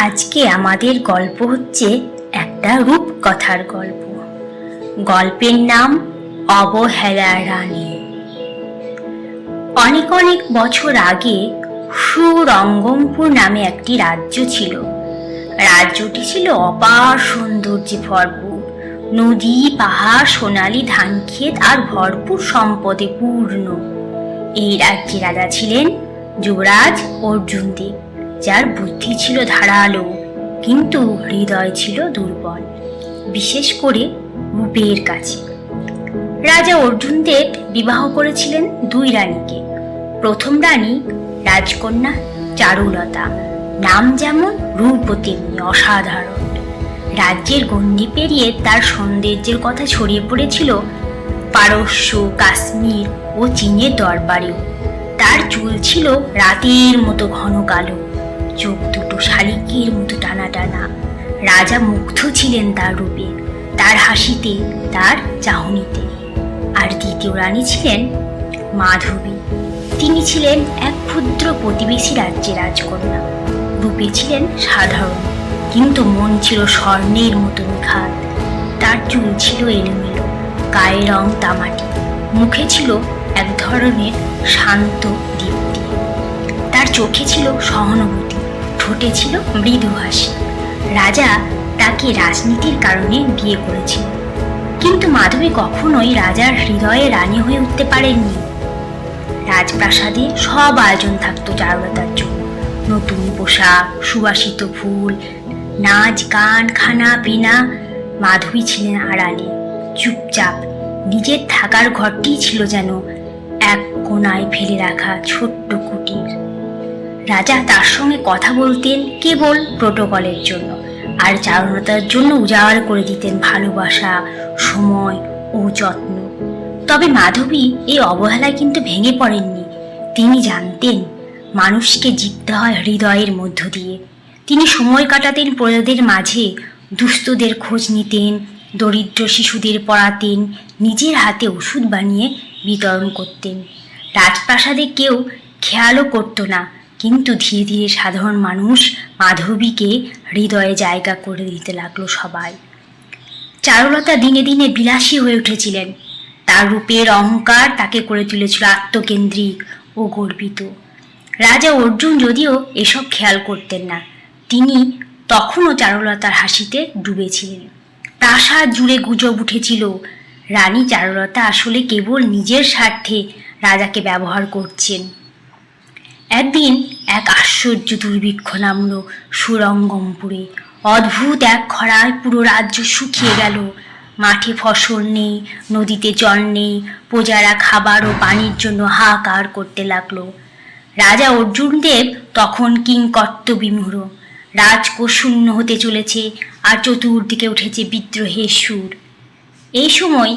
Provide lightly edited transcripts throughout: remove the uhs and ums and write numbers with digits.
আজকে আমাদের গল্প হচ্ছে একটা রূপকথার গল্প। গল্পের নাম অবহেলার রানী। অনেক অনেক বছর আগে সুরঙ্গমপুর নামে একটি রাজ্য ছিল। রাজ্যটি ছিল অপার সৌন্দর্যে ভরপুর, নদী, পাহাড়, সোনালী ধানক্ষেত আর ভরপুর সম্পদে পূর্ণ। এই রাজ্যে রাজা ছিলেন যুবরাজ অর্জুন দেব, যার বুদ্ধি ছিল ধারালো কিন্তু হৃদয় ছিল দুর্বল, বিশেষ করে রূপের কাছে। রাজা অর্জুন দেব বিবাহ করেছিলেন দুই রানীকে। প্রথম রানী রাজকন্যা চারুলতা, নাম যেমন রূপও তেমনি অসাধারণ। রাজ্যের গণ্ডি পেরিয়ে তার সৌন্দর্যের কথা ছড়িয়ে পড়েছিল পারস্য, কাশ্মীর ও চীনের দরবারেও। তার চুল ছিল রাতের মতো ঘন কালো, চোখ দুটো শালিকের মতো টানা টানা। রাজা মুগ্ধ ছিলেন তার রূপে, তার হাসিতে, তার চাহনিতে। আর দ্বিতীয় রানী ছিলেন মাধবী। তিনি ছিলেন এক ক্ষুদ্র প্রতিবেশী রাজ্যের রাজকন্যা। রূপে ছিলেন সাধারণ, কিন্তু মন ছিল স্বর্ণের মতো নিখাত। তার চুল ছিল এলোমেলো, গায়ের রং তামাটি, মুখে ছিল এক ধরনের শান্ত দীপ্তি। তার চোখে ছিল সহানুভূতি, ঠোঁটে ছিল মৃদু হাসি। রাজা তাকে রাজনীতির কারণে বিয়ে করেছিলেন, কিন্তু মাধবী কখনোই রাজার হৃদয়ে রানী হয়ে উঠতে পারেননি। রাজপ্রাসাদে সব আয়োজন থাকতো চারুলতার জন্য, নতুন পোশাক, সুবাসিত ফুল, নাচ, গান, খানা পিনা। মাধবী ছিলেন আড়ালে, চুপচাপ। নিজের থাকার ঘরটি ছিল যেন এক কোণায় ফেলে রাখা ছোট্ট কুটির। রাজা তার সঙ্গে কথা বলতেন কেবল প্রোটোকলের জন্য, আর চারুলতার জন্য উজাড় করে দিতেন ভালোবাসা, সময় ও যত্ন। তবে মাধবী এই অবহেলায় কিন্তু ভেঙে পড়েননি। তিনি জানতেন মানুষকে জিততে হয় হৃদয়ের মধ্য দিয়ে। তিনি সময় কাটাতেন প্রজাদের মাঝে, দুস্থদের খোঁজ নিতেন, দরিদ্র শিশুদের পড়াতেন, নিজের হাতে ওষুধ বানিয়ে বিতরণ করতেন। রাজপ্রাসাদে কেউ খেয়ালও করতো না, কিন্তু ধীরে ধীরে সাধারণ মানুষ মাধবীকে হৃদয়ে জায়গা করে দিতে লাগলো সবাই। চারুলতা দিনে দিনে বিলাসী হয়ে উঠেছিলেন। তার রূপের অহংকার তাকে করে তুলেছিল আত্মকেন্দ্রিক ও গর্বিত। রাজা অর্জুন যদিও এসব খেয়াল করতেন না, তিনি তখনও চারুলতার হাসিতে ডুবেছিলেন। প্রাসাদ জুড়ে গুজব উঠেছিল রানী চারুলতা আসলে কেবল নিজের স্বার্থে রাজাকে ব্যবহার করছেন। একদিন এক আশ্চর্য দুর্ভিক্ষ নামল সুরঙ্গমপুরে। অদ্ভুত এক খরায় পুরো রাজ্য শুকিয়ে গেল। মাঠে ফসল নেই, নদীতে জল নেই, প্রজারা খাবার ও পানির জন্য হাহাকার করতে লাগলো। রাজা অর্জুন দেব তখন কিংকর্তব্যবিমূঢ়। রাজকোষ শূন্য হতে চলেছে, আর চতুর্দিকে উঠেছে বিদ্রোহের সুর। এই সময়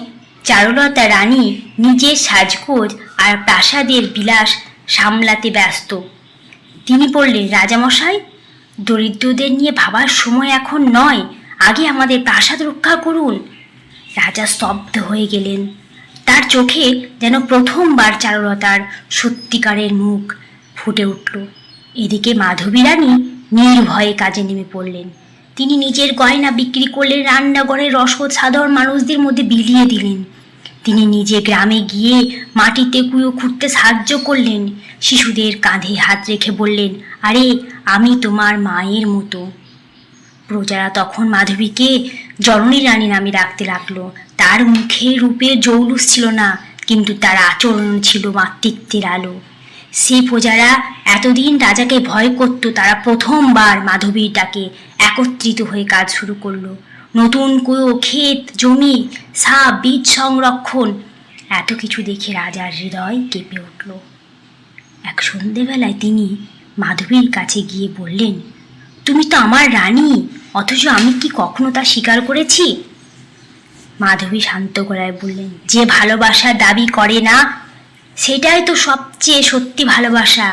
চারুলতা রানী নিজের সাজগোজ আর প্রাসাদের বিলাস সামলাতে ব্যস্ত। তিনি বললেন, রাজামশাই, দরিদ্রদের নিয়ে ভাবার সময় এখন নয়, আগে আমাদের প্রাসাদ রক্ষা করুন। রাজা স্তব্ধ হয়ে গেলেন। তার চোখে যেন প্রথমবার চারুলতার সত্যিকারের মুখ ফুটে উঠল। এদিকে মাধবী রানী নির্ভয়ে কাজে নেমে পড়লেন। তিনি নিজের গয়না বিক্রি করলেন, রান্নাঘরের রসদ সাধারণ মানুষদের মধ্যে বিলিয়ে দিলেন। তিনি নিজে গ্রামে গিয়ে মাটিতে কুয়ো খুঁড়তে সাহায্য করলেন। শিশুদের কাঁধে হাত রেখে বললেন, আরে আমি তোমার মায়ের মতো। প্রজারা তখন মাধবীকে জননী রানী নামে ডাকতে লাগলো। তার মুখে রূপের জৌলুস ছিল না, কিন্তু তার আচরণ ছিল মাতৃত্বের আলো। সেই প্রজারা এতদিন রাজাকে ভয় করত, তারা প্রথমবার মাধবীর ডাকে একত্রিত হয়ে কাজ শুরু করলো। নতুন কুয়ো, ক্ষেত, জমি, সাপ, বীজ সংরক্ষণ, এত কিছু দেখে রাজার হৃদয় কেঁপে উঠল। এক সন্ধেবেলায় তিনি মাধবীর কাছে গিয়ে বললেন, তুমি তো আমার রানী, অথচ আমি কি কখনো তা স্বীকার করেছি? মাধবী শান্ত গলায় বললেন, যে ভালোবাসার দাবি করে না সেটাই তো সবচেয়ে সত্যি ভালোবাসা।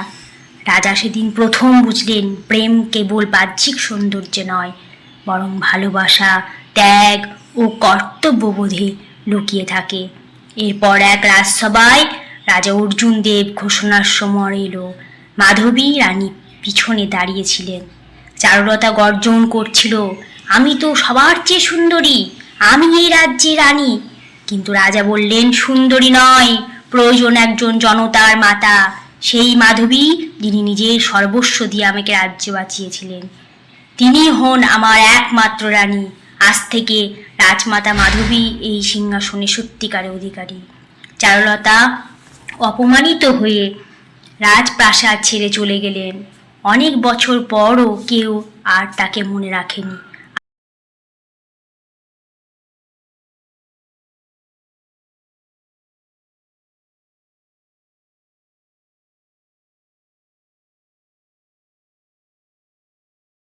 রাজা সেদিন প্রথম বুঝলেন, প্রেম কেবল বাহ্যিক সৌন্দর্যে নয়, বরং ভালোবাসা, ত্যাগ ও কর্তব্যবোধে লুকিয়ে থাকে। এরপর এক রাজসভায় রাজা অর্জুন দেব ঘোষণার সময় এলো। মাধবী রানী পিছনে দাঁড়িয়েছিলেন। চারুলতা গর্জন করছিল, আমি তো সবার চেয়ে সুন্দরী, আমি এই রাজ্যে রানী। কিন্তু রাজা বললেন, সুন্দরী নয়, প্রয়োজন একজন জনতার মাতা, সেই মাধবী যিনি নিজের সর্বস্ব দিয়ে আমাকে রাজ্য বাঁচিয়েছিলেন। তিনি হন আমার একমাত্র রানী। আজ থেকে রাজমাতা মাধবী এই সিংহাসনে সত্যিকারের অধিকারী। চারুলতা অপমানিত হয়ে রাজপ্রাসাদ ছেড়ে চলে গেলেন। অনেক বছর পরও কেউ আর তাকে মনে রাখেনি।